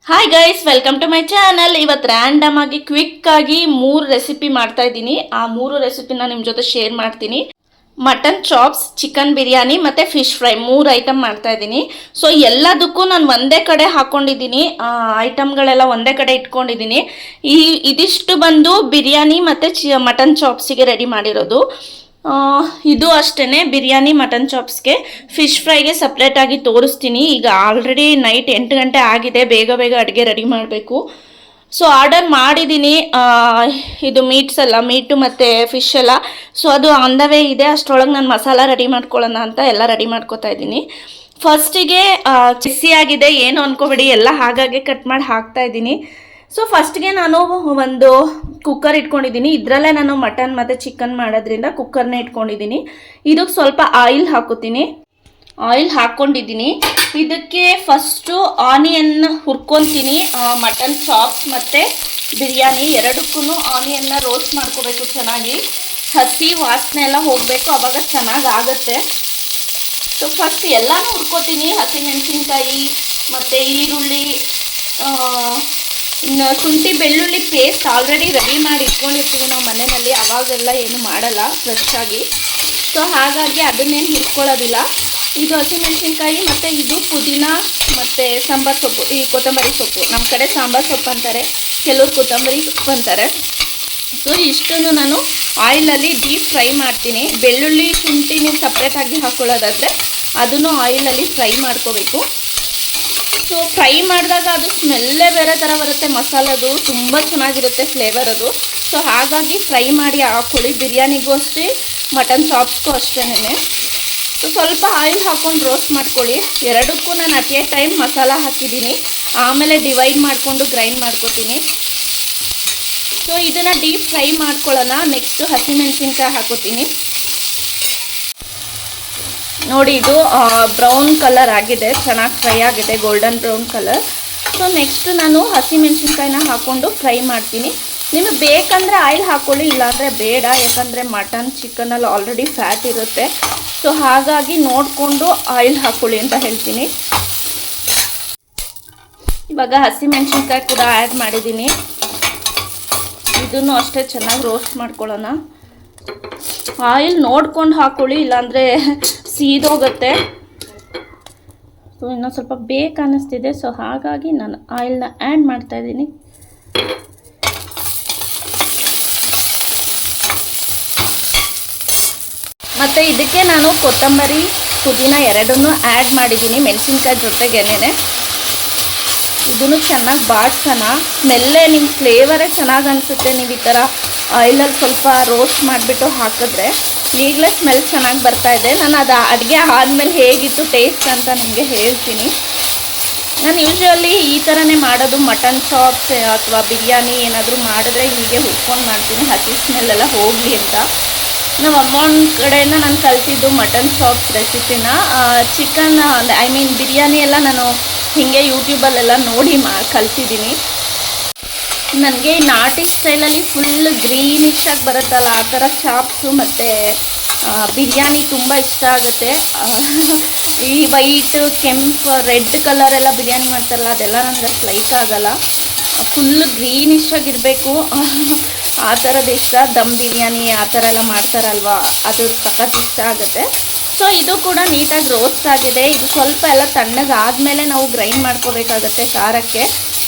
Hi guys, welcome to my channel. ಇವತ್ತು random ಆಗಿ quick ಆಗಿ 3 ರೆಸಿಪಿ ಮಾಡ್ತಾ ಇದ್ದೀನಿ. ಆ 3 ರೆಸಿಪಿನ ನಿಮ್ಮ ಜೊತೆ ಶೇರ್ ಮಾಡ್ತೀನಿ. ಮಟನ್ ಚಾಪ್ಸ್, ಚಿಕನ್ ಬಿರಿಯಾನಿ ಮತ್ತು ಫಿಶ್ ಫ್ರೈ 3 ಐಟಮ್ ಮಾಡ್ತಾ ಇದ್ದೀನಿ. ಸೊ ಎಲ್ಲದಕ್ಕೂ ನಾನು ಒಂದೇ ಕಡೆ ಹಾಕ್ಕೊಂಡಿದ್ದೀನಿ, ಐಟಮ್ಗಳೆಲ್ಲ ಒಂದೇ ಕಡೆ ಇಟ್ಕೊಂಡಿದ್ದೀನಿ. ಇದಿಷ್ಟು ಬಂದು ಬಿರಿಯಾನಿ ಮತ್ತು ಮಟನ್ ಚಾಪ್ಸಿಗೆ ರೆಡಿ ಮಾಡಿರೋದು. ಇದು ಅಷ್ಟೇ, ಬಿರಿಯಾನಿ ಮಟನ್ ಚಾಪ್ಸ್ಗೆ. ಫಿಶ್ ಫ್ರೈಗೆ ಸಪ್ರೇಟಾಗಿ ತೋರಿಸ್ತೀನಿ. ಈಗ ಆಲ್ರೆಡಿ ನೈಟ್ 8 ಗಂಟೆ ಆಗಿದೆ, ಬೇಗ ಬೇಗ ಅಡುಗೆ ರೆಡಿ ಮಾಡಬೇಕು. ಸೊ ಆರ್ಡರ್ ಮಾಡಿದ್ದೀನಿ ಇದು ಮೀಟು ಮತ್ತು ಫಿಶ್ ಎಲ್ಲ. ಸೊ ಅದು ಆನ್ ದ ವೇ ಇದೆ. ಅಷ್ಟರೊಳಗೆ ನಾನು ಮಸಾಲ ರೆಡಿ ಮಾಡ್ಕೊಳ್ಳೋಣ ಅಂತ ಎಲ್ಲ ರೆಡಿ ಮಾಡ್ಕೊತಾ ಇದ್ದೀನಿ. ಫಸ್ಟಿಗೆ ಆಗಿದೆ, ಏನು ಅಂದ್ಕೋಬೇಡಿ, ಎಲ್ಲ ಹಾಗಾಗಿ ಕಟ್ ಮಾಡಿ ಹಾಕ್ತಾ ಇದ್ದೀನಿ. ಸೊ ಫಸ್ಟ್ಗೆ ನಾನು ಒಂದು ಕುಕ್ಕರ್ ಇಟ್ಕೊಂಡಿದ್ದೀನಿ. ಇದರಲ್ಲೇ ನಾನು ಮಟನ್ ಮತ್ತು ಚಿಕನ್ ಮಾಡೋದ್ರಿಂದ ಕುಕ್ಕರ್ನೇ ಇಟ್ಕೊಂಡಿದ್ದೀನಿ. ಇದಕ್ಕೆ ಸ್ವಲ್ಪ ಆಯಿಲ್ ಹಾಕೋತೀನಿ. ಆಯಿಲ್ ಹಾಕ್ಕೊಂಡಿದ್ದೀನಿ. ಇದಕ್ಕೆ ಫಸ್ಟು ಆನಿಯನ್ ಹುರ್ಕೊತೀನಿ. ಮಟನ್ ಚಾಪ್ಸ್ ಮತ್ತು ಬಿರಿಯಾನಿ ಎರಡಕ್ಕೂ ಆನಿಯನ್ನ ರೋಸ್ಟ್ ಮಾಡ್ಕೋಬೇಕು ಚೆನ್ನಾಗಿ. ಹಸಿ ವಾಸನೆ ಎಲ್ಲ ಹೋಗಬೇಕು, ಆವಾಗ ಚೆನ್ನಾಗಿ ಆಗುತ್ತೆ. ಸೊ ಫಸ್ಟ್ ಎಲ್ಲನೂ ಹುರ್ಕೋತೀನಿ. ಹಸಿಮೆಣಸಿನ್ಕಾಯಿ ಮತ್ತು ಈರುಳ್ಳಿ, ಇನ್ನು ಶುಂಠಿ ಬೆಳ್ಳುಳ್ಳಿ ಪೇಸ್ಟ್ ಆಲ್ರೆಡಿ ರೆಡಿ ಮಾಡಿ ಇಟ್ಕೊಂಡಿರ್ತೀವಿ ನಾವು ಮನೆಯಲ್ಲಿ. ಅವಾಗೆಲ್ಲ ಏನು ಮಾಡಲ್ಲ ಫ್ರೆಶ್ ಆಗಿ. ಸೊ ಹಾಗಾಗಿ ಅದನ್ನೇನು ಹುರ್ಕೊಳ್ಳೋದಿಲ್ಲ. ಇದು ಹಸಿಮೆಣಸಿನ್ಕಾಯಿ ಮತ್ತು ಇದು ಪುದೀನ ಮತ್ತು ಸಾಂಬಾರು ಸೊಪ್ಪು, ಈ ಕೊತ್ತಂಬರಿ ಸೊಪ್ಪು. ನಮ್ಮ ಕಡೆ ಸಾಂಬಾರು ಸೊಪ್ಪು ಅಂತಾರೆ, ಕೆಲವರು ಕೊತ್ತಂಬರಿ ಸೊಪ್ಪು ಅಂತಾರೆ. ಸೊ ಇಷ್ಟನ್ನು ನಾನು ಆಯಿಲಲ್ಲಿ ಡೀಪ್ ಫ್ರೈ ಮಾಡ್ತೀನಿ. ಬೆಳ್ಳುಳ್ಳಿ ಶುಂಠಿ ನೀವು ಸಪ್ರೇಟಾಗಿ ಹಾಕ್ಕೊಳ್ಳೋದಾದರೆ ಅದನ್ನು ಆಯಿಲಲ್ಲಿ ಫ್ರೈ ಮಾಡ್ಕೋಬೇಕು. ಸೊ ಫ್ರೈ ಮಾಡಿದಾಗ ಅದು ಸ್ಮೆಲ್ಲೇ ಬೇರೆ ಥರ ಬರುತ್ತೆ. ಮಸಾಲದು ತುಂಬ ಚೆನ್ನಾಗಿರುತ್ತೆ ಫ್ಲೇವರ್ ಅದು. ಸೊ ಹಾಗಾಗಿ ಫ್ರೈ ಮಾಡಿ ಹಾಕ್ಕೊಳ್ಳಿ. ಬಿರಿಯಾನಿಗೂ ಅಷ್ಟೇ, ಮಟನ್ ಚಾಪ್ಸ್ಗೂ ಅಷ್ಟೇನೆ. ಸೊ ಸ್ವಲ್ಪ ಆಯಿಲ್ ಹಾಕ್ಕೊಂಡು ರೋಸ್ಟ್ ಮಾಡ್ಕೊಳ್ಳಿ. ಎರಡಕ್ಕೂ ನಾನು ಅಟ್ ಎ ಟೈಮ್ ಮಸಾಲ ಹಾಕಿದ್ದೀನಿ, ಆಮೇಲೆ ಡಿವೈಡ್ ಮಾಡಿಕೊಂಡು ಗ್ರೈಂಡ್ ಮಾಡ್ಕೊತೀನಿ. ಸೊ ಇದನ್ನು ಡೀಪ್ ಫ್ರೈ ಮಾಡ್ಕೊಳ್ಳೋಣ. ನೆಕ್ಸ್ಟ್ ಹಸಿಮೆಣಸಿನ್ಕಾಯಿ ಹಾಕೋತೀನಿ. ನೋಡಿ, ಇದು ಬ್ರೌನ್ ಕಲರ್ ಆಗಿದೆ, ಚೆನ್ನಾಗಿ ಫ್ರೈ ಆಗಿದೆ, golden brown colour. So next ನಾನು ಹಸಿಮೆಣಸಿನ್ಕಾಯಿನ ಹಾಕ್ಕೊಂಡು ಫ್ರೈ ಮಾಡ್ತೀನಿ. ನಿಮಗೆ ಬೇಕಂದರೆ ಆಯಿಲ್ ಹಾಕ್ಕೊಳ್ಳಿ, ಇಲ್ಲಾಂದರೆ ಬೇಡ. ಯಾಕಂದರೆ ಮಟನ್ ಚಿಕನಲ್ಲಿ ಆಲ್ರೆಡಿ ಫ್ಯಾಟ್ ಇರುತ್ತೆ. ಸೊ ಹಾಗಾಗಿ ನೋಡಿಕೊಂಡು ಆಯಿಲ್ ಹಾಕ್ಕೊಳ್ಳಿ ಅಂತ ಹೇಳ್ತೀನಿ. ಇವಾಗ ಹಸಿಮೆಣಸಿನ್ಕಾಯಿ ಕೂಡ ಆ್ಯಡ್ ಮಾಡಿದ್ದೀನಿ. ಇದನ್ನು ಅಷ್ಟೇ ಚೆನ್ನಾಗಿ ರೋಸ್ಟ್ ಮಾಡ್ಕೊಳ್ಳೋಣ. ಆಯಿಲ್ ನೋಡ್ಕೊಂಡು ಹಾಕ್ಕೊಳ್ಳಿ, ಇಲ್ಲಾಂದರೆ ಸೀದೋಗುತ್ತೆ. ಸೊ ಇನ್ನೊಂದು ಸ್ವಲ್ಪ ಬೇಕು ಅನ್ನಿಸ್ತಿದೆ. ಸೊ ಹಾಗಾಗಿ ನಾನು ಆಯಿಲ್ನ ಆ್ಯಡ್ ಮಾಡ್ತಾಯಿದ್ದೀನಿ. ಮತ್ತು ಇದಕ್ಕೆ ನಾನು ಕೊತ್ತಂಬರಿ ಪುದೀನ ಎರಡನ್ನೂ ಆ್ಯಡ್ ಮಾಡಿದ್ದೀನಿ ಮೆಣಸಿನ್ಕಾಯಿ ಜೊತೆಗೇನೆ. ಇದನ್ನು ಚೆನ್ನಾಗಿ ಬಾಡ್ಸೋಣ. ಸ್ಮೆಲ್ಲೇ ನಿಮ್ಮ ಫ್ಲೇವರೇ ಚೆನ್ನಾಗಿ ಅನಿಸುತ್ತೆ. ನೀವು ಈ ಥರ ಆಯಿಲಲ್ಲಿ ಸ್ವಲ್ಪ ರೋಸ್ಟ್ ಮಾಡಿಬಿಟ್ಟು ಹಾಕಿದ್ರೆ ಈಗಲೇ ಸ್ಮೆಲ್ ಚೆನ್ನಾಗಿ ಬರ್ತಾಯಿದೆ. ನಾನು ಅದು ಅಡುಗೆ ಆದಮೇಲೆ ಹೇಗಿತ್ತು ಟೇಸ್ಟ್ ಅಂತ ನಿಮಗೆ ಹೇಳ್ತೀನಿ. ನಾನು ಯೂಶ್ವಲಿ ಈ ಥರನೇ ಮಾಡೋದು. ಮಟನ್ ಚಾಪ್ಸ್ ಅಥವಾ ಬಿರಿಯಾನಿ ಏನಾದರೂ ಮಾಡಿದ್ರೆ ಹೀಗೆ ಹುರ್ಕೊಂಡು ಮಾಡ್ತೀನಿ, ಹಸಿ ಸ್ಮೆಲ್ಲೆಲ್ಲ ಹೋಗಲಿ ಅಂತ. ನಾವು ಅಮ್ಮನ ಕಡೆಯಿಂದ ನಾನು ಕಲ್ತಿದ್ದು ಮಟನ್ ಚಾಪ್ಸ್ ರೆಸಿಪಿನ. ಚಿಕನ್ ಬಿರಿಯಾನಿ ಎಲ್ಲ ನಾನು ಹೀಗೆ ಯೂಟ್ಯೂಬಲ್ಲೆಲ್ಲ ನೋಡಿ ಕಲ್ತಿದ್ದೀನಿ. ನನಗೆ ನಾಟಿ ಸ್ಟೈಲಲ್ಲಿ ಫುಲ್ ಗ್ರೀನಿಶಾಗಿ ಬರುತ್ತಲ್ಲ, ಆ ಥರ ಚಾಪ್ಸು ಮತ್ತು ಬಿರಿಯಾನಿ ತುಂಬ ಇಷ್ಟ ಆಗುತ್ತೆ. ಈ ವೈಟ್, ಕೆಂಪು, ರೆಡ್ ಕಲರೆಲ್ಲ ಬಿರಿಯಾನಿ ಮಾಡ್ತಾರಲ್ಲ, ಅದೆಲ್ಲ ನನಗೆ ಅಷ್ಟು ಲೈಕ್ ಆಗೋಲ್ಲ. ಫುಲ್ ಗ್ರೀನಿಶಾಗಿರಬೇಕು, ಆ ಥರದ್ದು ಇಷ್ಟ. ದಮ್ ಬಿರಿಯಾನಿ ಆ ಥರ ಎಲ್ಲ ಮಾಡ್ತಾರಲ್ವ, ಅದು ಸಖತ್ ಇಷ್ಟ ಆಗುತ್ತೆ. ಸೊ ಇದು ಕೂಡ ನೀಟಾಗಿ ರೋಸ್ಟ್ ಆಗಿದೆ. ಇದು ಸ್ವಲ್ಪ ಎಲ್ಲ ತಣ್ಣಗಾದಮೇಲೆ ನಾವು ಗ್ರೈಂಡ್ ಮಾಡ್ಕೋಬೇಕಾಗತ್ತೆ ಖಾರಕ್ಕೆ.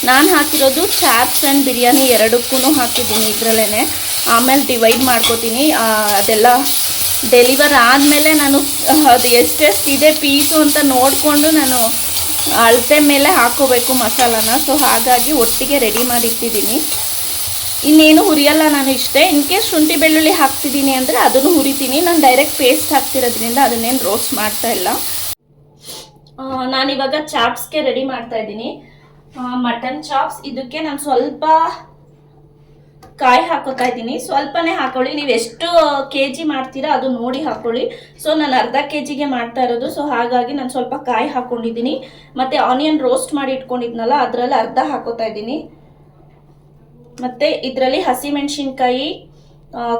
ನಾನು ಹಾಕಿರೋದು ಚಾಪ್ಸ್ ಆ್ಯಂಡ್ ಬಿರಿಯಾನಿ ಎರಡಕ್ಕೂ ಹಾಕಿದ್ದೀನಿ ಇದರಲ್ಲೇ. ಆಮೇಲೆ ಡಿವೈಡ್ ಮಾಡ್ಕೋತೀನಿ. ಅದೆಲ್ಲ ಡೆಲಿವರ್ ಆದಮೇಲೆ ನಾನು ಅದು ಎಷ್ಟೆಷ್ಟಿದೆ ಪೀಸು ಅಂತ ನೋಡಿಕೊಂಡು ನಾನು ಅಳತೆ ಮೇಲೆ ಹಾಕ್ಕೋಬೇಕು ಮಸಾಲಾನ. ಸೊ ಹಾಗಾಗಿ ಒಟ್ಟಿಗೆ ರೆಡಿ ಮಾಡಿಟ್ಟಿದ್ದೀನಿ. ಇನ್ನೇನು ಹುರಿಯಲ್ಲ ನಾನು ಇಷ್ಟೇ. ಇನ್ ಕೇಸ್ ಶುಂಠಿ ಬೆಳ್ಳುಳ್ಳಿ ಹಾಕ್ತಿದ್ದೀನಿ ಅಂದರೆ ಅದನ್ನು ಹುರಿತೀನಿ. ನಾನು ಡೈರೆಕ್ಟ್ ಪೇಸ್ಟ್ ಹಾಕ್ತಿರೋದ್ರಿಂದ ಅದನ್ನೇನು ರೋಸ್ಟ್ ಮಾಡ್ತಾ ಇಲ್ಲ. ನಾನಿವಾಗ ಚಾಪ್ಸ್ಗೆ ರೆಡಿ ಮಾಡ್ತಾ ಇದ್ದೀನಿ. ಮಟನ್ ಚಾಪ್ಸ್, ಇದಕ್ಕೆ ನಾನು ಸ್ವಲ್ಪ ಕಾಯಿ ಹಾಕೋತಾ ಇದ್ದೀನಿ. ಸ್ವಲ್ಪನೇ ಹಾಕೊಳ್ಳಿ, ನೀವು ಎಷ್ಟು kg ಮಾಡ್ತೀರಾ ಅದು ನೋಡಿ ಹಾಕೊಳ್ಳಿ. ಸೊ ನಾನು ಅರ್ಧ kgಗೆ ಮಾಡ್ತಾ ಇರೋದು. ಸೊ ಹಾಗಾಗಿ ನಾನು ಸ್ವಲ್ಪ ಕಾಯಿ ಹಾಕ್ಕೊಂಡಿದ್ದೀನಿ. ಮತ್ತು ಆನಿಯನ್ ರೋಸ್ಟ್ ಮಾಡಿ ಇಟ್ಕೊಂಡಿದ್ನಲ್ಲ, ಅದರಲ್ಲಿ ಅರ್ಧ ಹಾಕೋತಾ ಇದ್ದೀನಿ. ಮತ್ತು ಇದರಲ್ಲಿ ಹಸಿಮೆಣಸಿನ್ಕಾಯಿ,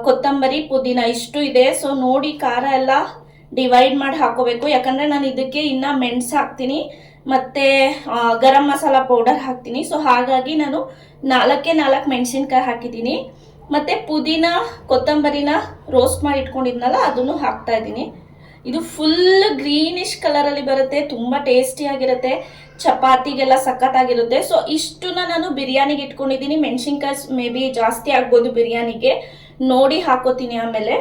ಕೊತ್ತಂಬರಿ, ಪುದೀನ ಇಷ್ಟು ಇದೆ. ಸೊ ನೋಡಿ ಖಾರ ಎಲ್ಲ ಡಿವೈಡ್ ಮಾಡಿ ಹಾಕೋಬೇಕು. ಯಾಕಂದರೆ ನಾನು ಇದಕ್ಕೆ ಇನ್ನು ಮೆಣಸು ಹಾಕ್ತೀನಿ. ಮತ್ತು ಗರಂ ಮಸಾಲ ಪೌಡರ್ ಹಾಕ್ತೀನಿ. ಸೊ ಹಾಗಾಗಿ ನಾನು 4 ಮೆಣಸಿನ್ಕಾಯಿ ಹಾಕಿದ್ದೀನಿ. ಮತ್ತು ಪುದೀನ ಕೊತ್ತಂಬರಿನ ರೋಸ್ಟ್ ಮಾಡಿ ಇಟ್ಕೊಂಡಿದ್ನಲ್ಲ ಅದನ್ನು ಹಾಕ್ತಾ ಇದ್ದೀನಿ. ಇದು ಫುಲ್ ಗ್ರೀನಿಶ್ ಕಲರಲ್ಲಿ ಬರುತ್ತೆ, ತುಂಬ ಟೇಸ್ಟಿಯಾಗಿರುತ್ತೆ, ಚಪಾತಿಗೆಲ್ಲ ಸಖತ್ತಾಗಿರುತ್ತೆ. ಸೊ ಇಷ್ಟನ್ನ ನಾನು ಬಿರಿಯಾನಿಗೆ ಇಟ್ಕೊಂಡಿದ್ದೀನಿ. ಮೆಣಸಿನ್ಕಾಯಿ ಮೇ ಬಿ ಜಾಸ್ತಿ ಆಗ್ಬೋದು ಬಿರಿಯಾನಿಗೆ, ನೋಡಿ ಹಾಕೋತೀನಿ. ಆಮೇಲೆ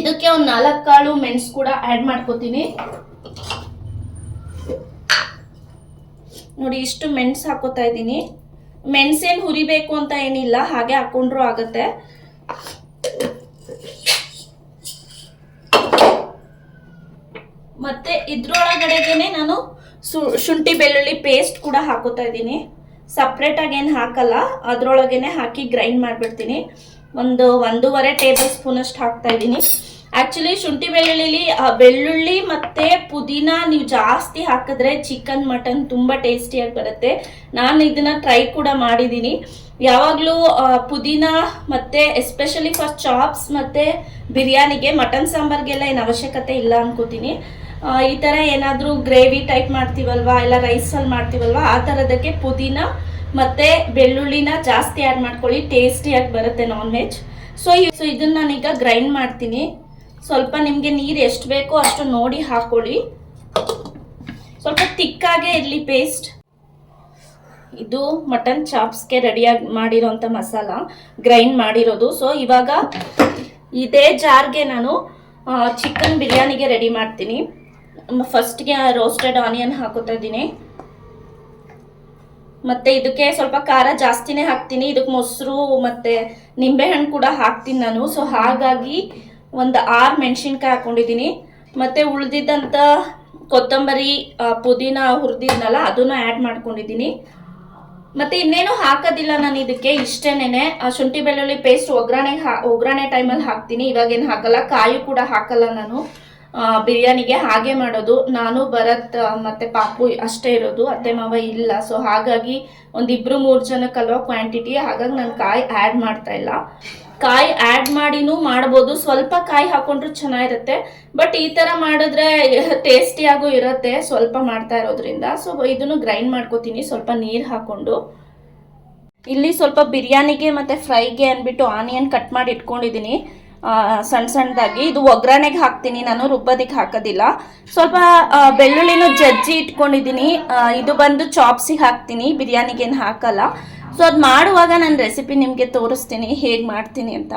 ಇದಕ್ಕೆ ಒಂದು 4 ಕಾಳು ಮೆಣಸು ಕೂಡ ಆ್ಯಡ್ ಮಾಡ್ಕೋತೀನಿ. ನೋಡಿ ಇಷ್ಟು ಮೆಣಸು ಹಾಕೋತಾ ಇದ್ದೀನಿ. ಮೆಣಸೇನು ಹುರಿಬೇಕು ಅಂತ ಏನಿಲ್ಲ, ಹಾಗೆ ಹಾಕೊಂಡ್ರೂ ಆಗುತ್ತೆ. ಮತ್ತೆ ಇದ್ರೊಳಗಡೆಗೆ ನಾನು ಶುಂಠಿ ಬೆಳ್ಳುಳ್ಳಿ ಪೇಸ್ಟ್ ಕೂಡ ಹಾಕೋತಾ ಇದ್ದೀನಿ. ಸಪ್ರೇಟಾಗಿ ಏನು ಹಾಕಲ್ಲ, ಅದರೊಳಗೇನೆ ಹಾಕಿ ಗ್ರೈಂಡ್ ಮಾಡಿಬಿಡ್ತೀನಿ. 1.5 ಟೇಬಲ್ ಸ್ಪೂನ್ ಅಷ್ಟು ಹಾಕ್ತಾ ಇದ್ದೀನಿ. ಆ್ಯಕ್ಚುಲಿ ಶುಂಠಿ ಬೆಳ್ಳುಳ್ಳಿ ಮತ್ತು ಪುದೀನ ನೀವು ಜಾಸ್ತಿ ಹಾಕಿದ್ರೆ ಚಿಕನ್ ಮಟನ್ ತುಂಬ ಟೇಸ್ಟಿಯಾಗಿ ಬರುತ್ತೆ. ನಾನು ಇದನ್ನು ಟ್ರೈ ಕೂಡ ಮಾಡಿದ್ದೀನಿ. ಯಾವಾಗಲೂ ಪುದೀನ ಮತ್ತು ಎಸ್ಪೆಷಲಿ ಫಾರ್ ಚಾಪ್ಸ್ ಮತ್ತು ಬಿರಿಯಾನಿಗೆ, ಮಟನ್ ಸಾಂಬಾರಿಗೆಲ್ಲ ಏನು ಅವಶ್ಯಕತೆ ಇಲ್ಲ ಅನ್ಕೋತೀನಿ. ಈ ಥರ ಏನಾದರೂ ಗ್ರೇವಿ ಟೈಪ್ ಮಾಡ್ತೀವಲ್ವಾ, ಇಲ್ಲ ರೈಸಲ್ಲಿ ಮಾಡ್ತೀವಲ್ವಾ, ಆ ಥರದಕ್ಕೆ ಪುದೀನ ಮತ್ತು ಬೆಳ್ಳುಳ್ಳಿನ ಜಾಸ್ತಿ ಆ್ಯಡ್ ಮಾಡ್ಕೊಳ್ಳಿ, ಟೇಸ್ಟಿಯಾಗಿ ಬರುತ್ತೆ ನಾನ್ ವೆಜ್. ಸೊ ಇದನ್ನು ನಾನೀಗ ಗ್ರೈಂಡ್ ಮಾಡ್ತೀನಿ. ಸ್ವಲ್ಪ ನಿಮಗೆ ನೀರು ಎಷ್ಟು ಬೇಕೋ ಅಷ್ಟು ನೋಡಿ ಹಾಕ್ಕೊಳ್ಳಿ. ಸ್ವಲ್ಪ ತಿಕ್ಕಾಗೇ ಇರಲಿ ಪೇಸ್ಟ್. ಇದು ಮಟನ್ ಚಾಪ್ಸ್ಗೆ ರೆಡಿಯಾಗಿ ಮಾಡಿರೋಂಥ ಮಸಾಲ ಗ್ರೈಂಡ್ ಮಾಡಿರೋದು. ಸೊ ಇವಾಗ ಇದೇ ಜಾರ್ಗೆ ನಾನು ಚಿಕನ್ ಬಿರಿಯಾನಿಗೆ ರೆಡಿ ಮಾಡ್ತೀನಿ. ಫಸ್ಟ್ಗೆ ರೋಸ್ಟೆಡ್ ಆನಿಯನ್ ಹಾಕೋತಾ ಇದ್ದೀನಿ. ಮತ್ತು ಇದಕ್ಕೆ ಸ್ವಲ್ಪ ಖಾರ ಜಾಸ್ತಿನೇ ಹಾಕ್ತೀನಿ. ಇದಕ್ಕೆ ಮೊಸರು ಮತ್ತು ನಿಂಬೆಹಣ್ಣು ಕೂಡ ಹಾಕ್ತೀನಿ ನಾನು. ಸೊ ಹಾಗಾಗಿ ಒಂದು 6 ಮೆಣಸಿನ್ಕಾಯಿ ಹಾಕ್ಕೊಂಡಿದ್ದೀನಿ. ಮತ್ತು ಉಳಿದಿದ್ದಂಥ ಕೊತ್ತಂಬರಿ ಪುದೀನ ಹುರಿದಿದ್ನಲ್ಲ ಅದನ್ನು ಆ್ಯಡ್ ಮಾಡ್ಕೊಂಡಿದ್ದೀನಿ. ಮತ್ತು ಇನ್ನೇನು ಹಾಕೋದಿಲ್ಲ ನಾನು ಇದಕ್ಕೆ, ಇಷ್ಟೇನೆ. ಶುಂಠಿ ಬೆಳ್ಳುಳ್ಳಿ ಪೇಸ್ಟ್ ಒಗ್ಗರಣೆ ಟೈಮಲ್ಲಿ ಹಾಕ್ತೀನಿ, ಇವಾಗೇನು ಹಾಕಲ್ಲ. ಕಾಯಿ ಕೂಡ ಹಾಕಲ್ಲ ನಾನು ಬಿರಿಯಾನಿಗೆ, ಹಾಗೆ ಮಾಡೋದು. ನಾನು ಭರತ್ ಮತ್ತು ಪಾಪು ಅಷ್ಟೇ ಇರೋದು, ಅತ್ತೆ ಮಾವ ಇಲ್ಲ. ಸೊ ಹಾಗಾಗಿ 1-2-3 ಜನಕ್ಕಲ್ವ ಕ್ವಾಂಟಿಟಿ, ಹಾಗಾಗಿ ನಾನು ಕಾಯಿ ಆ್ಯಡ್ ಮಾಡ್ತಾ ಇಲ್ಲ. ಕಾಯಿ ಆ್ಯಡ್ ಮಾಡಿನೂ ಮಾಡ್ಬೋದು, ಸ್ವಲ್ಪ ಕಾಯಿ ಹಾಕೊಂಡ್ರು ಚೆನ್ನಾಗಿರುತ್ತೆ. ಬಟ್ ಈ ಥರ ಮಾಡಿದ್ರೆ ಟೇಸ್ಟಿಯಾಗೂ ಇರುತ್ತೆ ಸ್ವಲ್ಪ ಮಾಡ್ತಾ ಇರೋದ್ರಿಂದ. ಸೊ ಇದನ್ನು ಗ್ರೈಂಡ್ ಮಾಡ್ಕೋತೀನಿ ಸ್ವಲ್ಪ ನೀರು ಹಾಕ್ಕೊಂಡು. ಇಲ್ಲಿ ಸ್ವಲ್ಪ ಬಿರಿಯಾನಿಗೆ ಮತ್ತು ಫ್ರೈಗೆ ಅಂದ್ಬಿಟ್ಟು ಆನಿಯನ್ ಕಟ್ ಮಾಡಿ ಇಟ್ಕೊಂಡಿದ್ದೀನಿ ಸಣ್ಣದಾಗಿ. ಇದು ಒಗ್ಗರಣೆಗೆ ಹಾಕ್ತೀನಿ ನಾನು, ರುಬ್ಬೋದಕ್ಕೆ ಹಾಕೋದಿಲ್ಲ. ಸ್ವಲ್ಪ ಬೆಳ್ಳುಳ್ಳಿನೂ ಜಜ್ಜಿ ಇಟ್ಕೊಂಡಿದ್ದೀನಿ. ಇದು ಬಂದು ಚಾಪ್ಸಿಗೆ ಹಾಕ್ತೀನಿ, ಬಿರಿಯಾನಿಗೇನು ಹಾಕಲ್ಲ. ಸೊ ಅದು ಮಾಡುವಾಗ ನಾನು ರೆಸಿಪಿ ನಿಮಗೆ ತೋರಿಸ್ತೀನಿ ಹೇಗೆ ಮಾಡ್ತೀನಿ ಅಂತ.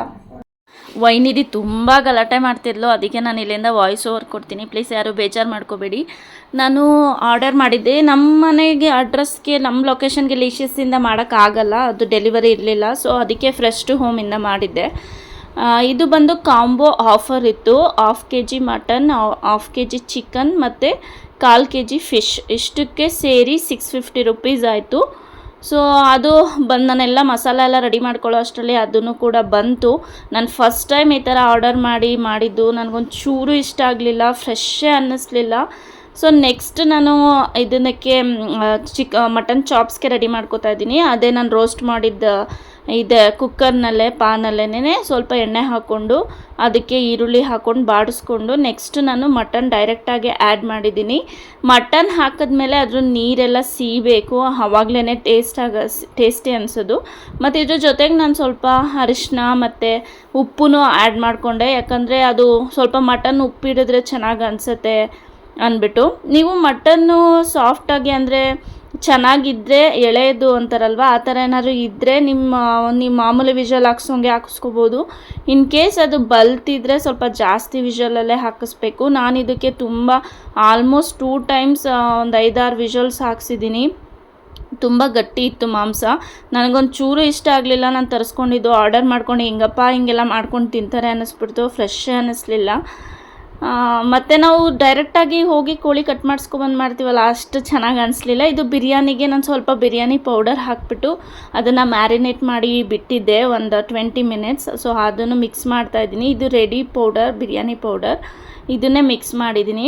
ವೈನಿಧಿ ತುಂಬ ಗಲಾಟೆ ಮಾಡ್ತಿದ್ಲು, ಅದಕ್ಕೆ ನಾನು ಇಲ್ಲಿಂದ ವಾಯ್ಸ್ ಓವರ್ ಕೊಡ್ತೀನಿ. ಪ್ಲೀಸ್ ಯಾರು ಬೇಜಾರು ಮಾಡ್ಕೋಬೇಡಿ. ನಾನು ಆರ್ಡರ್ ಮಾಡಿದ್ದೆ ನಮ್ಮ ಮನೆಗೆ ಅಡ್ರೆಸ್ಗೆ, ನಮ್ಮ ಲೊಕೇಶನ್ಗೆ ಲೀಶಿಯಸ್ಸಿಂದ ಮಾಡೋಕ್ಕಾಗಲ್ಲ, ಅದು ಡೆಲಿವರಿ ಇರಲಿಲ್ಲ. ಸೊ ಅದಕ್ಕೆ ಫ್ರೆಶ್ ಟು ಹೋಮಿಂದ ಮಾಡಿದ್ದೆ. ಇದು ಬಂದು ಕಾಂಬೋ ಆಫರ್ ಇತ್ತು. 1/2 kg ಮಟನ್, 1/2 kg ಚಿಕನ್ ಮತ್ತು 1/4 kg ಫಿಶ್, ಇಷ್ಟಕ್ಕೆ ಸೇರಿ 650 ರುಪೀಸ್ ಆಯಿತು. ಸೊ ಅದು ಬಂದು ನಾನೆಲ್ಲ ಮಸಾಲೆ ಎಲ್ಲ ರೆಡಿ ಮಾಡ್ಕೊಳ್ಳೋ ಅಷ್ಟರಲ್ಲಿ ಅದನ್ನು ಕೂಡ ಬಂತು. ನಾನು ಫಸ್ಟ್ ಟೈಮ್ ಈ ಥರ ಆರ್ಡರ್ ಮಾಡಿದ್ದು ನನಗೊಂದು ಚೂರು ಇಷ್ಟ ಆಗಲಿಲ್ಲ, ಫ್ರೆಶ್ಶೇ ಅನ್ನಿಸ್ಲಿಲ್ಲ. ಸೊ ನೆಕ್ಸ್ಟ್ ನಾನು ಇದಕ್ಕೆ ಮಟನ್ ಚಾಪ್ಸ್ಗೆ ರೆಡಿ ಮಾಡ್ಕೋತಾ ಇದ್ದೀನಿ. ಅದೇ ನಾನು ರೋಸ್ಟ್ ಮಾಡಿದ್ದ ಇದೆ ಕುಕ್ಕರ್ನಲ್ಲೇ ಪಾನಲ್ಲೇ ಸ್ವಲ್ಪ ಎಣ್ಣೆ ಹಾಕ್ಕೊಂಡು ಅದಕ್ಕೆ ಈರುಳ್ಳಿ ಹಾಕ್ಕೊಂಡು ಬಾಡಿಸ್ಕೊಂಡು ನೆಕ್ಸ್ಟ್ ನಾನು ಮಟನ್ ಡೈರೆಕ್ಟಾಗಿ ಆ್ಯಡ್ ಮಾಡಿದ್ದೀನಿ. ಮಟನ್ ಹಾಕಿದ್ಮೇಲೆ ಅದ್ರ ನೀರೆಲ್ಲ ಸೀಬೇಕು, ಆವಾಗಲೇ ಟೇಸ್ಟಿ ಅನಿಸೋದು. ಮತ್ತು ಇದ್ರ ಜೊತೆಗೆ ನಾನು ಸ್ವಲ್ಪ ಅರಿಶಿನ ಮತ್ತು ಉಪ್ಪು ಆ್ಯಡ್ ಮಾಡಿಕೊಂಡೆ, ಯಾಕಂದರೆ ಅದು ಸ್ವಲ್ಪ ಮಟನ್ ಉಪ್ಪಿಡಿದ್ರೆ ಚೆನ್ನಾಗಿ ಅನಿಸುತ್ತೆ ಅಂದ್ಬಿಟ್ಟು. ನೀವು ಮಟನ್ನು ಸಾಫ್ಟಾಗಿ ಅಂದರೆ ಚೆನ್ನಾಗಿದ್ದರೆ ಎಳೆದು ಅಂತಾರಲ್ವ, ಆ ಥರ ಏನಾದರೂ ಇದ್ದರೆ ನೀವು ಮಾಮೂಲಿ ವಿಷಲ್ ಹಾಕಿಸ್ಕೋಬೋದು. ಇನ್ ಕೇಸ್ ಅದು ಬಲ್ತಿದ್ರೆ ಸ್ವಲ್ಪ ಜಾಸ್ತಿ ವಿಷಲಲ್ಲೇ ಹಾಕಿಸ್ಬೇಕು. ನಾನು ಇದಕ್ಕೆ ತುಂಬ ಆಲ್ಮೋಸ್ಟ್ 2 ಟೈಮ್ಸ್ ಒಂದು 5-6 ವಿಷಲ್ಸ್ ಹಾಕ್ಸಿದ್ದೀನಿ. ತುಂಬ ಗಟ್ಟಿ ಇತ್ತು ಮಾಂಸ, ನನಗೊಂದು ಚೂರು ಇಷ್ಟ ಆಗಲಿಲ್ಲ. ನಾನು ತರಿಸ್ಕೊಂಡಿದ್ದು ಆರ್ಡರ್ ಮಾಡ್ಕೊಂಡು ಹಿಂಗೆಲ್ಲ ಮಾಡ್ಕೊಂಡು ತಿಂತಾರೆ ಅನ್ನಿಸ್ಬಿಡ್ತು, ಫ್ರೆಶ್ಶೇ ಅನ್ನಿಸ್ಲಿಲ್ಲ. ಮತ್ತು ನಾವು ಡೈರೆಕ್ಟಾಗಿ ಹೋಗಿ ಕೋಳಿ ಕಟ್ ಮಾಡಿಸ್ಕೊಬಂದು ಮಾಡ್ತೀವಲ್ಲ, ಅಷ್ಟು ಚೆನ್ನಾಗಿ ಅನಿಸ್ಲಿಲ್ಲ. ಇದು ಬಿರಿಯಾನಿಗೆ ನಾನು ಸ್ವಲ್ಪ ಬಿರಿಯಾನಿ ಪೌಡರ್ ಹಾಕಿಬಿಟ್ಟು ಅದನ್ನು ಮ್ಯಾರಿನೇಟ್ ಮಾಡಿ ಬಿಟ್ಟಿದ್ದೆ ಒಂದು 20 ಮಿನಿಟ್ಸ್. ಸೊ ಅದನ್ನು ಮಿಕ್ಸ್ ಮಾಡ್ತಾಯಿದ್ದೀನಿ. ಇದು ರೆಡಿ ಪೌಡರ್, ಬಿರಿಯಾನಿ ಪೌಡರ್, ಇದನ್ನೇ ಮಿಕ್ಸ್ ಮಾಡಿದ್ದೀನಿ.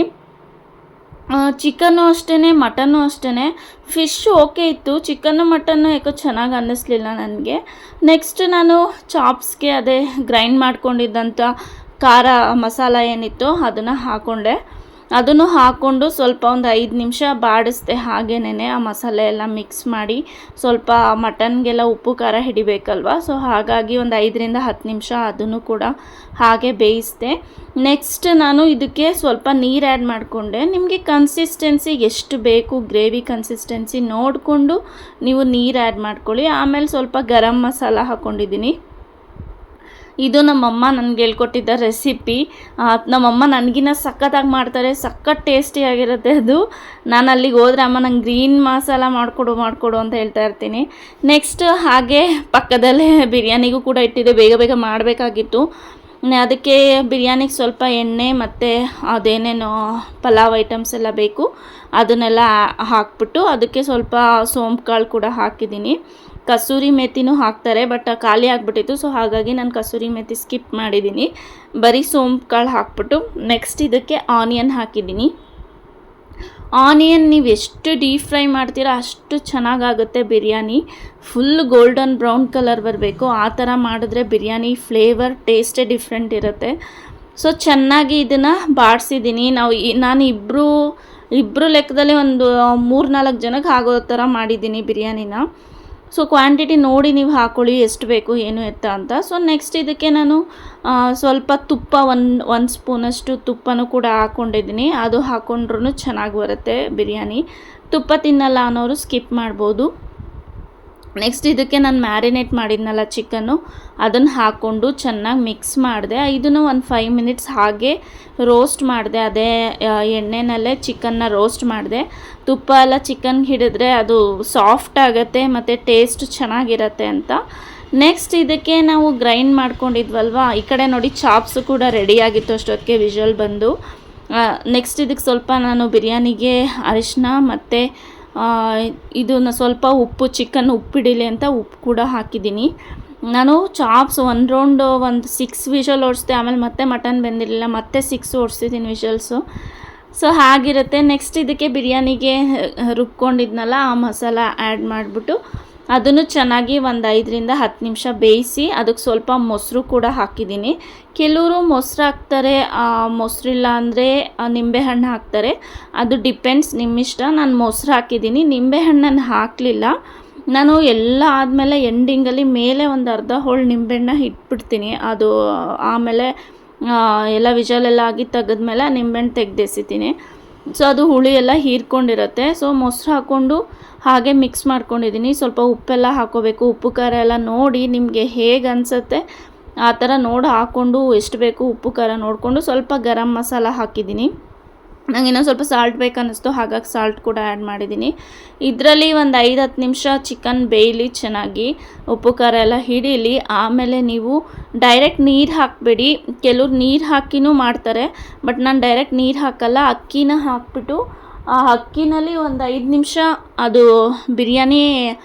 ಚಿಕನ್ನು ಅಷ್ಟೇ, ಮಟನ್ನು ಅಷ್ಟೇ. ಫಿಶ್ ಓಕೆ ಇತ್ತು, ಚಿಕನ್ನು ಮಟನ್ನು ಯಾಕೋ ಚೆನ್ನಾಗಿ ಅನ್ನಿಸ್ಲಿಲ್ಲ ನನಗೆ. ನೆಕ್ಸ್ಟ್ ನಾನು ಚಾಪ್ಸ್ಗೆ ಅದೇ ಗ್ರೈಂಡ್ ಮಾಡ್ಕೊಂಡಿದ್ದಂಥ ಖಾರ ಮಸಾಲ ಏನಿತ್ತು ಅದನ್ನು ಹಾಕ್ಕೊಂಡೆ. ಅದನ್ನು ಹಾಕ್ಕೊಂಡು ಸ್ವಲ್ಪ ಒಂದು 5 ನಿಮಿಷ ಬಾಡಿಸ್ದೆ ಹಾಗೇನೆ. ಆ ಮಸಾಲೆ ಎಲ್ಲ ಮಿಕ್ಸ್ ಮಾಡಿ ಸ್ವಲ್ಪ ಮಟನ್ಗೆಲ್ಲ ಉಪ್ಪು ಖಾರ ಹಿಡಿಬೇಕಲ್ವ, ಸೊ ಹಾಗಾಗಿ ಒಂದು 5ರಿಂದ 10 ನಿಮಿಷ ಅದನ್ನು ಕೂಡ ಹಾಗೆ ಬೇಯಿಸಿದೆ. ನೆಕ್ಸ್ಟ್ ನಾನು ಇದಕ್ಕೆ ಸ್ವಲ್ಪ ನೀರು ಆ್ಯಡ್ ಮಾಡಿಕೊಂಡೆ. ನಿಮಗೆ ಕನ್ಸಿಸ್ಟೆನ್ಸಿ ಎಷ್ಟು ಬೇಕು ಗ್ರೇವಿ ಕನ್ಸಿಸ್ಟೆನ್ಸಿ ನೋಡಿಕೊಂಡು ನೀವು ನೀರು ಆ್ಯಡ್ ಮಾಡ್ಕೊಳ್ಳಿ. ಆಮೇಲೆ ಸ್ವಲ್ಪ ಗರಂ ಮಸಾಲ ಹಾಕ್ಕೊಂಡಿದ್ದೀನಿ. ಇದು ನಮ್ಮಮ್ಮ ನನಗೆ ಹೇಳ್ಕೊಟ್ಟಿದ್ದ ರೆಸಿಪಿ. ನಮ್ಮಮ್ಮ ನನಗಿನ್ನ ಸಖತ್ತಾಗಿ ಮಾಡ್ತಾರೆ, ಸಖತ್ ಟೇಸ್ಟಿಯಾಗಿರುತ್ತೆ ಅದು. ನಾನು ಅಲ್ಲಿಗೆ ಹೋದರೆ ಅಮ್ಮ ನಂಗೆ ಗ್ರೀನ್ ಮಸಾಲ ಮಾಡಿಕೊಡು ಅಂತ ಹೇಳ್ತಾ ಇರ್ತೀನಿ. ನೆಕ್ಸ್ಟ್ ಹಾಗೆ ಪಕ್ಕದಲ್ಲೇ ಬಿರಿಯಾನಿಗೂ ಕೂಡ ಇಟ್ಟಿದ್ದೆ, ಬೇಗ ಬೇಗ ಮಾಡಬೇಕಾಗಿತ್ತು. ಅದಕ್ಕೆ ಬಿರಿಯಾನಿಗೆ ಸ್ವಲ್ಪ ಎಣ್ಣೆ ಮತ್ತು ಅದೇನೇನೋ ಪಲಾವ್ ಐಟಮ್ಸ್ ಎಲ್ಲ ಬೇಕು ಅದನ್ನೆಲ್ಲ ಹಾಕ್ಬಿಟ್ಟು ಅದಕ್ಕೆ ಸ್ವಲ್ಪ ಸೋಂಪು ಕಾಳು ಕೂಡ ಹಾಕಿದ್ದೀನಿ. ಕಸೂರಿ ಮೆಥಿನೂ ಹಾಕ್ತಾರೆ, ಬಟ್ ಖಾಲಿ ಆಗಿಬಿಟ್ಟಿತ್ತು, ಸೊ ಹಾಗಾಗಿ ನಾನು ಕಸೂರಿ ಮೆಥಿ ಸ್ಕಿಪ್ ಮಾಡಿದ್ದೀನಿ. ಬರೀ ಸೋಂಪು ಕಾಳು ಹಾಕ್ಬಿಟ್ಟು ನೆಕ್ಸ್ಟ್ ಇದಕ್ಕೆ ಆನಿಯನ್ ಹಾಕಿದ್ದೀನಿ. ಆನಿಯನ್ ನೀವು ಎಷ್ಟು ಡೀಪ್ ಫ್ರೈ ಮಾಡ್ತೀರಾ ಅಷ್ಟು ಚೆನ್ನಾಗಾಗುತ್ತೆ biryani. Full golden brown colour ಬರಬೇಕು, ಆ ಥರ ಮಾಡಿದ್ರೆ ಬಿರಿಯಾನಿ ಫ್ಲೇವರ್ ಟೇಸ್ಟೇ ಡಿಫ್ರೆಂಟ್ ಇರುತ್ತೆ. ಸೊ ಚೆನ್ನಾಗಿ ಇದನ್ನು ಬಾಡಿಸಿದ್ದೀನಿ. ನಾನು ಇಬ್ಬರು ಲೆಕ್ಕದಲ್ಲಿ ಒಂದು 3-4 ಜನಕ್ಕೆ ಆಗೋ ಥರ ಮಾಡಿದ್ದೀನಿ ಬಿರಿಯಾನಿನ. ಸೊ ಕ್ವಾಂಟಿಟಿ ನೋಡಿ ನೀವು ಹಾಕ್ಕೊಳ್ಳಿ ಎಷ್ಟು ಬೇಕು ಏನು ಎತ್ತ ಅಂತ. ಸೊ ನೆಕ್ಸ್ಟ್ ಇದಕ್ಕೆ ನಾನು ಸ್ವಲ್ಪ ತುಪ್ಪ ಒಂದು ಸ್ಪೂನಷ್ಟು ತುಪ್ಪನೂ ಕೂಡ ಹಾಕ್ಕೊಂಡಿದ್ದೀನಿ. ಅದು ಹಾಕ್ಕೊಂಡ್ರೂ ಚೆನ್ನಾಗಿ ಬರುತ್ತೆ ಬಿರಿಯಾನಿ. ತುಪ್ಪ ತಿನ್ನಲ್ಲ ಅನ್ನೋರು ಸ್ಕಿಪ್ ಮಾಡ್ಬೋದು. ನೆಕ್ಸ್ಟ್ ಇದಕ್ಕೆ ನಾನು ಮ್ಯಾರಿನೇಟ್ ಮಾಡಿದ್ನಲ್ಲ ಚಿಕನ್ನು, ಅದನ್ನು ಹಾಕ್ಕೊಂಡು ಚೆನ್ನಾಗಿ ಮಿಕ್ಸ್ ಮಾಡಿದೆ. ಇದನ್ನು ಒಂದು 5 ಮಿನಿಟ್ಸ್ ಹಾಗೆ ರೋಸ್ಟ್ ಮಾಡಿದೆ. ಅದೇ ಎಣ್ಣೆನಲ್ಲೇ ಚಿಕನ್ನ ರೋಸ್ಟ್ ಮಾಡಿದೆ. ತುಪ್ಪ ಎಲ್ಲ ಚಿಕನ್ಗೆ ಹಿಡಿದ್ರೆ ಅದು ಸಾಫ್ಟ್ ಆಗುತ್ತೆ ಮತ್ತು ಟೇಸ್ಟ್ ಚೆನ್ನಾಗಿರುತ್ತೆ ಅಂತ. ನೆಕ್ಸ್ಟ್ ಇದಕ್ಕೆ ನಾವು ಗ್ರೈಂಡ್ ಮಾಡ್ಕೊಂಡಿದ್ವಲ್ವ, ಈ ಕಡೆ ನೋಡಿ ಚಾಪ್ಸು ಕೂಡ ರೆಡಿಯಾಗಿತ್ತು ಅಷ್ಟೊತ್ತಿಗೆ ವಿಷಲ್ ಬಂದು. ನೆಕ್ಸ್ಟ್ ಇದಕ್ಕೆ ಸ್ವಲ್ಪ ನಾನು ಬಿರಿಯಾನಿಗೆ ಅರಿಶಿನ ಮತ್ತು ಇದನ್ನು ಸ್ವಲ್ಪ ಉಪ್ಪು, ಚಿಕನ್ ಉಪ್ಪಿಡಿಲಿ ಅಂತ ಉಪ್ಪು ಕೂಡ ಹಾಕಿದ್ದೀನಿ. ನಾನು ಚಾಪ್ಸ್ ಒಂದು ರೌಂಡು 6 ವಿಷಲ್ ಓಡಿಸ್ದೆ, ಆಮೇಲೆ ಮತ್ತೆ ಮಟನ್ ಬೆಂದಿರಲಿಲ್ಲ, ಮತ್ತೆ 6 ಓಡಿಸಿದ್ದೀನಿ ವಿಷಲ್ಸು. ಸೊ ಹಾಗಿರುತ್ತೆ. ನೆಕ್ಸ್ಟ್ ಇದಕ್ಕೆ ಬಿರಿಯಾನಿಗೆ ರುಬ್ಕೊಂಡಿದ್ನಲ್ಲ ಆ ಮಸಾಲ ಆ್ಯಡ್ ಮಾಡಿಬಿಟ್ಟು ಅದನ್ನು ಚೆನ್ನಾಗಿ ಒಂದು 5ರಿಂದ 10 ನಿಮಿಷ ಬೇಯಿಸಿ ಅದಕ್ಕೆ ಸ್ವಲ್ಪ ಮೊಸರು ಕೂಡ ಹಾಕಿದ್ದೀನಿ. ಕೆಲವರು ಮೊಸರು ಹಾಕ್ತಾರೆ, ಮೊಸರಿಲ್ಲ ಅಂದರೆ ನಿಂಬೆಹಣ್ಣು ಹಾಕ್ತಾರೆ, ಅದು ಡಿಪೆಂಡ್ಸ್ ನಿಮ್ಮಿಷ್ಟ. ನಾನು ಮೊಸರು ಹಾಕಿದ್ದೀನಿ, ನಿಂಬೆಹಣ್ಣನ್ನು ಹಾಕಲಿಲ್ಲ. ನಾನು ಎಲ್ಲ ಆದಮೇಲೆ ಎಂಡಿಂಗಲ್ಲಿ ಮೇಲೆ ಒಂದು ಅರ್ಧ ಹೋಳು ನಿಂಬೆಹಣ್ಣ ಇಟ್ಬಿಡ್ತೀನಿ. ಅದು ಆಮೇಲೆ ಎಲ್ಲ ವಿಜಲೆಲ್ಲ ಆಗಿ ತೆಗೆದ್ಮೇಲೆ ನಿಂಬೆಹಣ್ಣು ತೆಗೆದೆಸಿತೀನಿ. ಸೊ ಅದು ಹುಳಿ ಎಲ್ಲ ಹೀರ್ಕೊಂಡಿರುತ್ತೆ. ಸೊ ಮೊಸರು ಹಾಕ್ಕೊಂಡು ಹಾಗೆ ಮಿಕ್ಸ್ ಮಾಡ್ಕೊಂಡಿದ್ದೀನಿ. ಸ್ವಲ್ಪ ಉಪ್ಪೆಲ್ಲ ಹಾಕ್ಕೋಬೇಕು, ಉಪ್ಪು ಖಾರ ಎಲ್ಲ ನೋಡಿ ನಿಮಗೆ ಹೇಗೆ ಅನಿಸುತ್ತೆ ಆ ಥರ ನೋಡಿ ಹಾಕ್ಕೊಂಡು, ಎಷ್ಟು ಬೇಕು ಉಪ್ಪು ಖಾರ ನೋಡಿಕೊಂಡು ಸ್ವಲ್ಪ ಗರಂ ಮಸಾಲ ಹಾಕಿದ್ದೀನಿ. ನಂಗೆ ಇನ್ನೊಂದು ಸ್ವಲ್ಪ ಸಾಲ್ಟ್ ಬೇಕನ್ನಿಸ್ತು, ಹಾಗಾಗಿ ಸಾಲ್ಟ್ ಕೂಡ ಆ್ಯಡ್ ಮಾಡಿದ್ದೀನಿ. ಇದರಲ್ಲಿ ಒಂದು 5-10 ನಿಮಿಷ ಚಿಕನ್ ಬೇಯಲಿ, ಚೆನ್ನಾಗಿ ಉಪ್ಪು ಖಾರ ಎಲ್ಲ ಹಿಡೀಲಿ. ಆಮೇಲೆ ನೀವು ಡೈರೆಕ್ಟ್ ನೀರು ಹಾಕಬೇಡಿ. ಕೆಲವ್ರು ನೀರು ಹಾಕಿನೂ ಮಾಡ್ತಾರೆ, ಬಟ್ ನಾನು ಡೈರೆಕ್ಟ್ ನೀರು ಹಾಕಲ್ಲ. ಅಕ್ಕಿನ ಹಾಕ್ಬಿಟ್ಟು ಆ ಅಕ್ಕಿನಲ್ಲಿ ಒಂದು 5 ನಿಮಿಷ ಅದು ಬಿರಿಯಾನಿ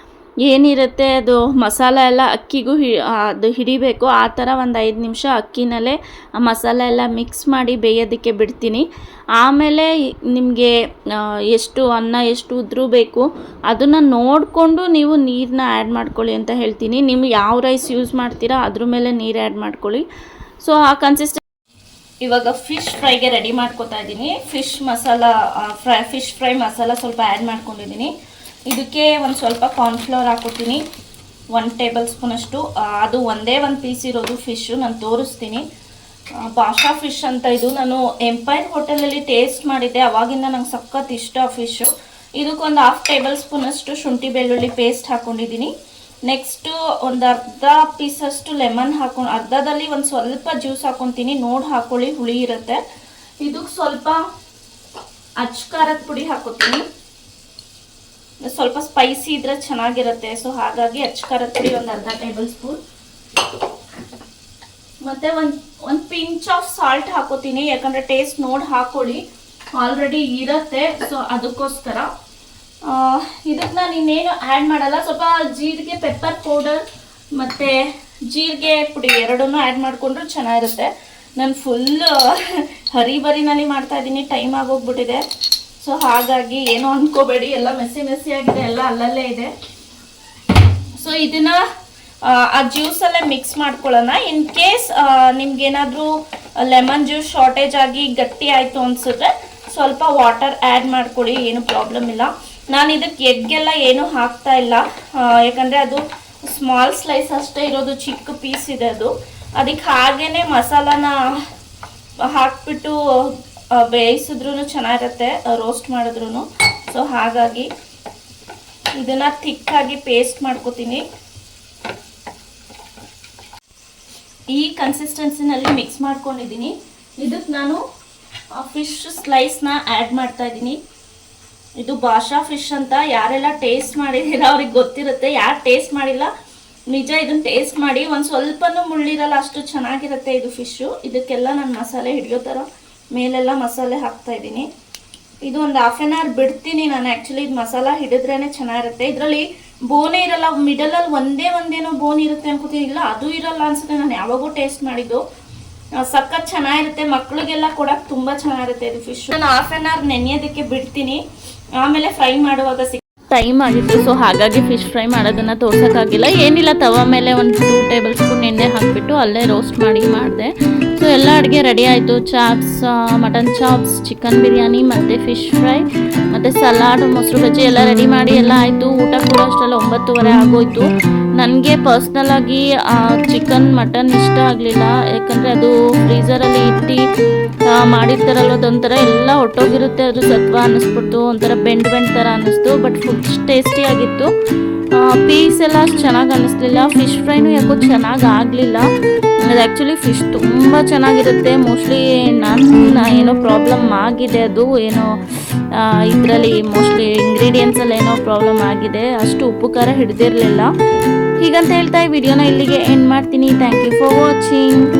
ಏನಿರುತ್ತೆ ಅದು ಮಸಾಲ ಎಲ್ಲ ಅಕ್ಕಿಗೂ ಅದು ಹಿಡಿಬೇಕು. ಆ ಥರ ಒಂದು 5 ನಿಮಿಷ ಅಕ್ಕಿನಲ್ಲೇ ಆ ಮಸಾಲ ಎಲ್ಲ ಮಿಕ್ಸ್ ಮಾಡಿ ಬೇಯೋದಕ್ಕೆ ಬಿಡ್ತೀನಿ. ಆಮೇಲೆ ನಿಮಗೆ ಎಷ್ಟು ಉದ್ರು ಬೇಕು ಅದನ್ನು ನೋಡಿಕೊಂಡು ನೀವು ನೀರನ್ನ ಆ್ಯಡ್ ಮಾಡ್ಕೊಳ್ಳಿ ಅಂತ ಹೇಳ್ತೀನಿ. ನೀವು ಯಾವ ರೈಸ್ ಯೂಸ್ ಮಾಡ್ತೀರಾ ಅದ್ರ ಮೇಲೆ ನೀರು ಆ್ಯಡ್ ಮಾಡ್ಕೊಳ್ಳಿ. ಸೊ ಆ ಕನ್ಸಿಸ್ಟೆನ್ಸಿ ಇವಾಗ ಫಿಶ್ ಫ್ರೈಗೆ ರೆಡಿ ಮಾಡ್ಕೊತಾ ಇದ್ದೀನಿ. ಫಿಶ್ ಫ್ರೈ ಮಸಾಲ ಸ್ವಲ್ಪ ಆ್ಯಡ್ ಮಾಡ್ಕೊಂಡಿದ್ದೀನಿ. ಇದಕ್ಕೆ ಒಂದು ಸ್ವಲ್ಪ ಕಾರ್ನ್ಫ್ಲವರ್ ಹಾಕೋತೀನಿ, 1 ಟೇಬಲ್ ಸ್ಪೂನಷ್ಟು. ಅದು ಒಂದೇ ಒಂದು ಪೀಸ್ ಇರೋದು ಫಿಶ್ಶು, ನಾನು ತೋರಿಸ್ತೀನಿ. ಬಾಷಾ ಫಿಶ್ ಅಂತ ಇದು. ನಾನು ಎಂಪೈರ್ ಹೋಟೆಲಲ್ಲಿ ಟೇಸ್ಟ್ ಮಾಡಿದ್ದೆ, ಅವಾಗಿಂದ ನಂಗೆ ಸಖತ್ ಇಷ್ಟ ಫಿಶ್ಶು. ಇದಕ್ಕೊಂದು 1/2 ಟೇಬಲ್ ಸ್ಪೂನಷ್ಟು ಶುಂಠಿ ಬೆಳ್ಳುಳ್ಳಿ ಪೇಸ್ಟ್ ಹಾಕ್ಕೊಂಡಿದ್ದೀನಿ. ನೆಕ್ಸ್ಟು ಒಂದು ಅರ್ಧ ಪೀಸಷ್ಟು ಲೆಮನ್ ಅರ್ಧದಲ್ಲಿ ಒಂದು ಸ್ವಲ್ಪ ಜ್ಯೂಸ್ ಹಾಕ್ಕೊತೀನಿ. ನೋಡಿ ಹಾಕ್ಕೊಳ್ಳಿ, ಹುಳಿ ಇರುತ್ತೆ. ಇದಕ್ಕೆ ಸ್ವಲ್ಪ ಖಾರದ ಪುಡಿ ಹಾಕೋತೀನಿ. ಸ್ವಲ್ಪ ಸ್ಪೈಸಿ ಇದ್ರೆ ಚೆನ್ನಾಗಿರುತ್ತೆ, ಸೊ ಹಾಗಾಗಿ ಖಾರದ ಪುಡಿ ಒಂದು ಅರ್ಧ ಟೇಬಲ್ ಸ್ಪೂನ್. ಮತ್ತು ಒಂದು ಪಿಂಚ್ ಆಫ್ ಸಾಲ್ಟ್ ಹಾಕೋತೀನಿ, ಯಾಕಂದರೆ ಟೇಸ್ಟ್ ನೋಡಿ ಹಾಕ್ಕೊಳ್ಳಿ, ಆಲ್ರೆಡಿ ಇರುತ್ತೆ, ಸೊ ಅದಕ್ಕೋಸ್ಕರ. ಇದಕ್ಕೆ ನಾನು ಇನ್ನೇನು ಆ್ಯಡ್ ಮಾಡಲ್ಲ. ಸ್ವಲ್ಪ ಜೀರಿಗೆ, ಪೆಪ್ಪರ್ ಪೌಡರ್ ಮತ್ತು ಜೀರಿಗೆ ಪುಡಿ ಎರಡನ್ನೂ ಆ್ಯಡ್ ಮಾಡಿಕೊಂಡ್ರು ಚೆನ್ನಾಗಿರುತ್ತೆ. ನಾನು ಫುಲ್ಲು ಹರಿಬರಿನಲ್ಲಿ ಮಾಡ್ತಾಯಿದ್ದೀನಿ, ಟೈಮ್ ಆಗೋಗ್ಬಿಟ್ಟಿದೆ. ಸೊ ಹಾಗಾಗಿ ಏನೋ ಅಂದ್ಕೋಬೇಡಿ, ಎಲ್ಲ ಮೆಸ್ಸಿ ಆಗಿದೆ, ಎಲ್ಲ ಅಲ್ಲಲ್ಲೇ ಇದೆ. ಸೊ ಇದನ್ನು ಆ ಜ್ಯೂಸಲ್ಲೇ ಮಿಕ್ಸ್ ಮಾಡ್ಕೊಳ್ಳೋಣ. ಇನ್ ಕೇಸ್ ನಿಮ್ಗೇನಾದರೂ ಲೆಮನ್ ಜ್ಯೂಸ್ ಶಾರ್ಟೇಜ್ ಆಗಿ ಗಟ್ಟಿ ಆಯಿತು ಅನಿಸಿದ್ರೆ ಸ್ವಲ್ಪ ವಾಟರ್ ಆ್ಯಡ್ ಮಾಡ್ಕೊಳ್ಳಿ, ಏನು ಪ್ರಾಬ್ಲಮ್ ಇಲ್ಲ. ನಾನು ಇದಕ್ಕೆ ಎಗ್ಗೆಲ್ಲ ಏನೂ ಹಾಕ್ತಾ ಇಲ್ಲ, ಯಾಕಂದರೆ ಅದು ಸ್ಮಾಲ್ ಸ್ಲೈಸ್ ಅಷ್ಟೇ ಇರೋದು, ಚಿಕ್ಕ ಪೀಸ್ ಇದೆ ಅದು. ಅದಕ್ಕೆ ಹಾಗೇ ಮಸಾಲಾನ ಹಾಕ್ಬಿಟ್ಟು ಬೇಯಿಸಿದ್ರೂ ಚೆನ್ನಾಗಿರುತ್ತೆ, ರೋಸ್ಟ್ ಮಾಡಿದ್ರೂ. ಸೊ ಹಾಗಾಗಿ ಇದನ್ನು ಥಿಕ್ಕಾಗಿ ಪೇಸ್ಟ್ ಮಾಡ್ಕೋತೀನಿ. ಈ ಕನ್ಸಿಸ್ಟೆನ್ಸಿನಲ್ಲಿ ಮಿಕ್ಸ್ ಮಾಡ್ಕೊಂಡಿದ್ದೀನಿ. ಇದಕ್ಕೆ ನಾನು ಫಿಶ್ ಸ್ಲೈಸ್ನ ಆ್ಯಡ್ ಮಾಡ್ತಾ ಇದ್ದೀನಿ. ಇದು ಭಾಷಾ ಫಿಶ್ ಅಂತ, ಯಾರೆಲ್ಲ ಟೇಸ್ಟ್ ಮಾಡಿದ್ದೀರಾ ಅವ್ರಿಗೆ ಗೊತ್ತಿರುತ್ತೆ, ಯಾರು ಟೇಸ್ಟ್ ಮಾಡಿಲ್ಲ ನಿಜ ಇದನ್ನು ಟೇಸ್ಟ್ ಮಾಡಿ. ಒಂದು ಸ್ವಲ್ಪನೂ ಮುಳ್ಳಿರಲ್ಲ, ಅಷ್ಟು ಚೆನ್ನಾಗಿರುತ್ತೆ ಇದು ಫಿಶ್ಶು. ಇದಕ್ಕೆಲ್ಲ ನಾನು ಮಸಾಲೆ ಹಿಡಿಯೋ ಥರ ಮೇಲೆಲ್ಲ ಮಸಾಲೆ ಹಾಕ್ತಾ ಇದ್ದೀನಿ. ಇದು ಒಂದು ಹಾಫ್ ಆನ್ ಅವರ್ ಬಿಡ್ತೀನಿ ನಾನು. ಆ್ಯಕ್ಚುಲಿ ಇದು ಮಸಾಲ ಹಿಡಿದ್ರೇ ಚೆನ್ನಾಗಿರುತ್ತೆ. ಇದರಲ್ಲಿ ಬೋನೇ ಇರಲ್ಲ, ಮಿಡಲಲ್ಲಿ ಒಂದೇನೋ ಬೋನ್ ಇರುತ್ತೆ ಅನ್ಕೋತೀನಿ. ಇಲ್ಲ ಅದು ಇರಲ್ಲ ಅನ್ಸುತ್ತೆ, ನಾನು ಯಾವಾಗೂ ಟೇಸ್ಟ್ ಮಾಡಿದ್ದು. ಸಖತ್ ಚೆನ್ನಾಗಿರುತ್ತೆ, ಮಕ್ಳಿಗೆಲ್ಲ ಕೊಡೋಕೆ ತುಂಬ ಚೆನ್ನಾಗಿರುತ್ತೆ ಇದು ಫಿಶ್. ನಾನು ಹಾಫ್ ಆನ್ ಅವರ್ ನೆನೆಯೋದಕ್ಕೆ ಬಿಡ್ತೀನಿ, ಆಮೇಲೆ ಫ್ರೈ ಮಾಡುವಾಗ ಟೈಮ್ ಆಗಿತ್ತು. ಸೊ ಹಾಗಾಗಿ ಫಿಶ್ ಫ್ರೈ ಮಾಡೋದನ್ನು ತೋರ್ಸೋಕ್ಕಾಗಿಲ್ಲ. ಏನಿಲ್ಲ, ತವ ಮೇಲೆ ಒಂದು 2 ಟೇಬಲ್ ಸ್ಪೂನ್ ಎಣ್ಣೆ ಹಾಕಿಬಿಟ್ಟು ಅಲ್ಲೇ ರೋಸ್ಟ್ ಮಾಡಿದೆ. ಸೊ ಎಲ್ಲ ಅಡುಗೆ ರೆಡಿ ಆಯಿತು. Chops, mutton chops, chicken biryani ಮತ್ತು ಫಿಶ್ ಫ್ರೈ ಮತ್ತು ಸಲಾಡ್, ಮೊಸರು ಬಜ್ಜಿ ಎಲ್ಲ ರೆಡಿ ಮಾಡಿ ಎಲ್ಲ ಆಯಿತು. ಊಟ ಕೂಡ ಅಷ್ಟೆಲ್ಲ 9:30 ಆಗೋಯಿತು. ನನಗೆ ಪರ್ಸ್ನಲಾಗಿ ಚಿಕನ್ ಮಟನ್ ಇಷ್ಟ ಆಗಲಿಲ್ಲ, ಯಾಕಂದರೆ ಅದು ಫ್ರೀಝರಲ್ಲಿ ಇಟ್ಟು ಮಾಡಿರ್ತಾರಲ್ಲ, ಅದೊಂಥರ ಎಲ್ಲ ಹೊಟ್ಟೋಗಿರುತ್ತೆ, ಅದು ಸತ್ವ ಅನ್ನಿಸ್ಬಿಡ್ತು, ಒಂಥರ ಬೆಂಡ್ ಥರ ಅನ್ನಿಸ್ತು. But food ಟೇಸ್ಟಿಯಾಗಿತ್ತು. ಪೀಸ್ ಎಲ್ಲ ಅಷ್ಟು ಚೆನ್ನಾಗಿ ಅನ್ನಿಸ್ಲಿಲ್ಲ. ಫಿಶ್ ಫ್ರೈನೂ ಯಾಕೋ ಚೆನ್ನಾಗಿ ಆಗಲಿಲ್ಲ. ಅದು ಆ್ಯಕ್ಚುಲಿ ಫಿಶ್ ತುಂಬ ಚೆನ್ನಾಗಿರುತ್ತೆ. ಮೋಸ್ಟ್ಲಿ ಏನೋ ಪ್ರಾಬ್ಲಮ್ ಆಗಿದೆ, ಅದು ಏನೋ ಇದರಲ್ಲಿ ಮೋಸ್ಟ್ಲಿ ಇಂಗ್ರೀಡಿಯೆಂಟ್ಸಲ್ಲಿ ಏನೋ ಪ್ರಾಬ್ಲಮ್ ಆಗಿದೆ, ಅಷ್ಟು ಉಪ್ಪು ಖಾರ ಹಿಡಿದಿರಲಿಲ್ಲ. ಹೀಗಂತ ಹೇಳ್ತಾ ಈ ವಿಡಿಯೋನ ಇಲ್ಲಿಗೆ ಎಂಡ್ ಮಾಡ್ತೀನಿ. Thank you for watching.